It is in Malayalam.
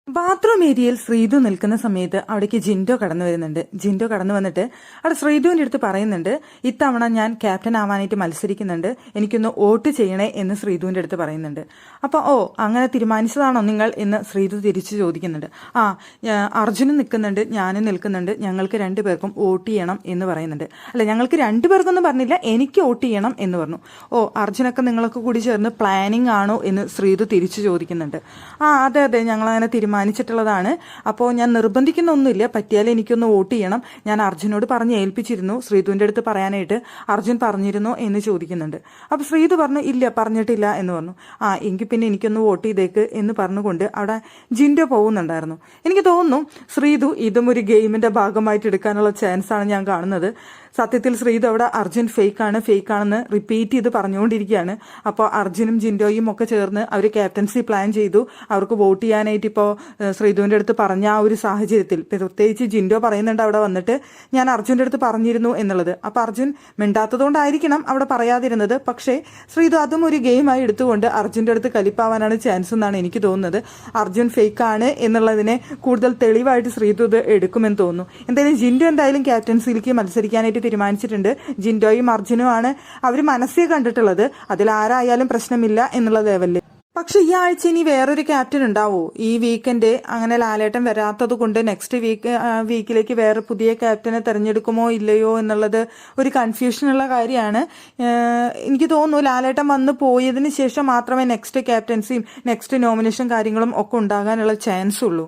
ബാത്റൂം ഏരിയയിൽ ശ്രീതു നിൽക്കുന്ന സമയത്ത് അവിടേക്ക് ജിൻഡോ കടന്നു വരുന്നുണ്ട്. ജിൻഡോ കടന്നു വന്നിട്ട് അവിടെ ശ്രീതുവിന്റെ അടുത്ത് പറയുന്നുണ്ട്, ഇത്തവണ ഞാൻ ക്യാപ്റ്റൻ ആവാനായിട്ട് മത്സരിക്കുന്നുണ്ട്, എനിക്കൊന്ന് വോട്ട് ചെയ്യണേ എന്ന് ശ്രീതുവിന്റെ അടുത്ത് പറയുന്നുണ്ട്. അപ്പോൾ അങ്ങനെ തീരുമാനിച്ചതാണോ നിങ്ങൾ എന്ന് ശ്രീതു തിരിച്ചു ചോദിക്കുന്നുണ്ട്. അർജുനും നിൽക്കുന്നുണ്ട്, ഞാനും നിൽക്കുന്നുണ്ട്, ഞങ്ങൾക്ക് രണ്ടുപേർക്കും വോട്ട് ചെയ്യണം എന്ന് പറയുന്നുണ്ട്. അല്ല, ഞങ്ങൾക്ക് രണ്ടുപേർക്കൊന്നും പറഞ്ഞില്ല, എനിക്ക് വോട്ട് ചെയ്യണം എന്ന് പറഞ്ഞു. അർജുനൊക്കെ നിങ്ങളൊക്കെ കൂടി ചേർന്ന് പ്ലാനിങ് ആണോ എന്ന് ശ്രീതു തിരിച്ചു ചോദിക്കുന്നുണ്ട്. അതെ അതെ, ഞങ്ങളങ്ങനെ തീരുമാനിച്ചിട്ടുള്ളതാണ്. അപ്പോൾ ഞാൻ നിർബന്ധിക്കുന്നൊന്നുമില്ല, പറ്റിയാൽ എനിക്കൊന്ന് വോട്ട് ചെയ്യണം. ഞാൻ അർജുനോട് പറഞ്ഞ് ഏൽപ്പിച്ചിരുന്നു ശ്രീതുവിൻ്റെ അടുത്ത് പറയാനായിട്ട്, അർജുൻ പറഞ്ഞിരുന്നോ എന്ന് ചോദിക്കുന്നുണ്ട്. അപ്പോൾ ശ്രീതു പറഞ്ഞു, ഇല്ല പറഞ്ഞിട്ടില്ല എന്ന് പറഞ്ഞു. എങ്കിൽ പിന്നെ എനിക്കൊന്ന് വോട്ട് ചെയ്തേക്ക് എന്ന് പറഞ്ഞുകൊണ്ട് അവിടെ ജിൻഡോ പോകുന്നുണ്ടായിരുന്നു. എനിക്ക് തോന്നുന്നു ശ്രീതു ഇതും ഒരു ഗെയിമിന്റെ ഭാഗമായിട്ട് എടുക്കാനുള്ള ചാൻസാണ് ഞാൻ കാണുന്നത്. സത്യത്തിൽ ശ്രീതു അവിടെ അർജുൻ ഫേക്കാണെന്ന് റിപ്പീറ്റ് ചെയ്ത് പറഞ്ഞുകൊണ്ടിരിക്കുകയാണ്. അപ്പോൾ അർജുനും ജിൻഡോയും ഒക്കെ ചേർന്ന് അവർ ക്യാപ്റ്റൻസി പ്ലാൻ ചെയ്തു. അവർക്ക് വോട്ട് ചെയ്യാനായിട്ട് ഇപ്പോൾ ശ്രീതുവിൻ്റെ അടുത്ത് പറഞ്ഞ ആ ഒരു സാഹചര്യത്തിൽ പ്രത്യേകിച്ച് ജിൻഡോ പറയുന്നുണ്ട് അവിടെ വന്നിട്ട്, ഞാൻ അർജുൻ്റെ അടുത്ത് പറഞ്ഞിരുന്നു എന്നുള്ളത്. അപ്പോൾ അർജുൻ മിണ്ടാത്തതുകൊണ്ടായിരിക്കണം അവിടെ പറയാതിരുന്നത്. പക്ഷേ ശ്രീതു അതും ഒരു ഗെയിമായി എടുത്തുകൊണ്ട് അർജുൻ്റെ അടുത്ത് കലിപ്പാവാനാണ് ചാൻസ് എന്നാണ് എനിക്ക് തോന്നുന്നത്. അർജുൻ ഫേക്കാണ് എന്നുള്ളതിനെ കൂടുതൽ തെളിവായിട്ട് ശ്രീതു ഇത് എടുക്കുമെന്ന് തോന്നുന്നു. എന്തായാലും ജിൻഡോ എന്തായാലും ക്യാപ്റ്റൻസിയിലേക്ക് മത്സരിക്കാനായിട്ട് തീരുമാനിച്ചിട്ടുണ്ട്. ജിൻഡോയും അർജുനുമാണ് അവർ മനസ്സിൽ കണ്ടിട്ടുള്ളത്. അതിൽ ആരായാലും പ്രശ്നമില്ല എന്നുള്ള ലെവലിൽ. പക്ഷെ ഈ ആഴ്ച ഇനി വേറൊരു ക്യാപ്റ്റൻ ഉണ്ടാവോ? ഈ വീക്കെൻഡ് അങ്ങനെ ലാലേട്ടൻ വരാത്തത് കൊണ്ട് നെക്സ്റ്റ് വീക്കിലേക്ക് വേറെ പുതിയ ക്യാപ്റ്റനെ തെരഞ്ഞെടുക്കുമോ ഇല്ലയോ എന്നുള്ളത് ഒരു കൺഫ്യൂഷനുള്ള കാര്യമാണ്. എനിക്ക് തോന്നുന്നു ലാലേട്ടൻ വന്ന് പോയതിന് ശേഷം മാത്രമേ നെക്സ്റ്റ് ക്യാപ്റ്റൻസിയും നെക്സ്റ്റ് നോമിനേഷൻ കാര്യങ്ങളും ഒക്കെ ഉണ്ടാകാനുള്ള ചാൻസ് ഉള്ളൂ.